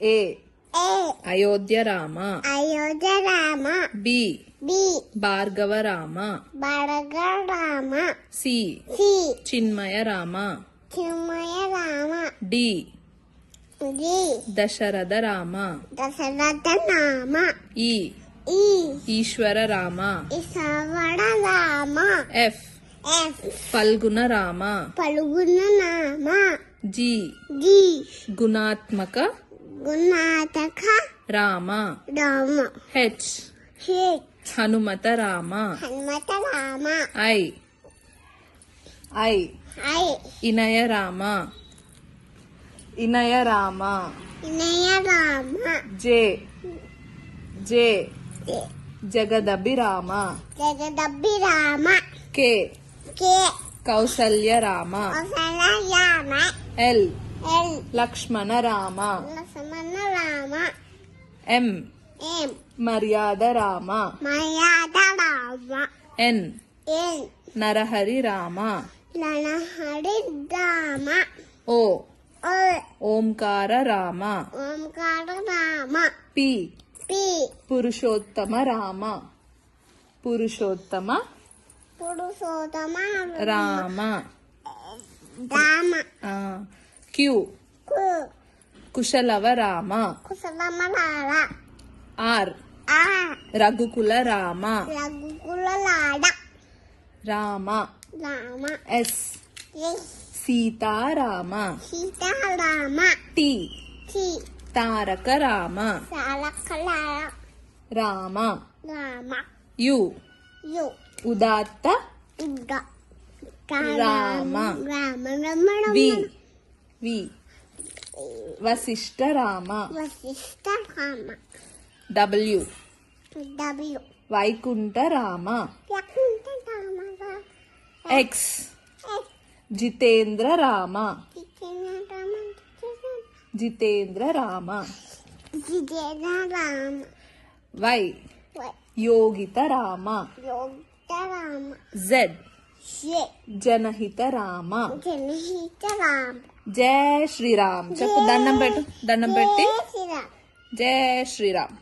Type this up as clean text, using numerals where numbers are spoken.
A. A. Ayodhya Rama. Ayodhya Rama. B. B. Bhargava Rama. Bhargava Rama. C. C. Chinmaya Rama. Chinmaya Rama. D. D. Dasharatha Rama. Dasharatha Rama. E. E. Ishwara Rama. Ishwara Rama. F. F. Falguna Rama. Falguna Rama. G. G. Gunatmaka Gunataka Rama. Rama. H. H. Hanumata Rama. Hanumata Rama. I. I. Inaya Rama. Inaya Rama. Inaya Rama. J. Jagadabhi Rama. Jagadabhi Rama. K. K. Kausalya Rama. Kausalya Rama. L. L. Lakshmana Rama. Lakshmana Rama. M. M. Maryada Rama. Maryada Rama. N. N. Narahari Rama. Narahari Rama. O. O. Omkara Rama. Omkara Rama. P. P. Purushottama Rama. Purushottama Purushotama Rama. Rama. Q. Kushalava Rama. Kusalama Rama. R. R. Raghukula Rama. Raghukula Lada. Rama. Rama. S. S. Sita Rama. Sita Rama. T. T. Taraka Rama. Salakala Rama. Rama. U. U. Udatta Uda. Rama. Rama. V. V. Vasishta Rama. Vasishta Rama. W. W. Vaikunta Rama. Yakunta Rama. X. Jitendra Rama. Jitendra Rama. Jitendra Rama. Y. Yogita Rama. Yogita Rama. Z. J. Janahita Rama. Janahita Rama. జై శ్రీరామ్ చెప్పు దండం పెట్టు దండం పెట్టి Jai Shri Ram. జై శ్రీరామ్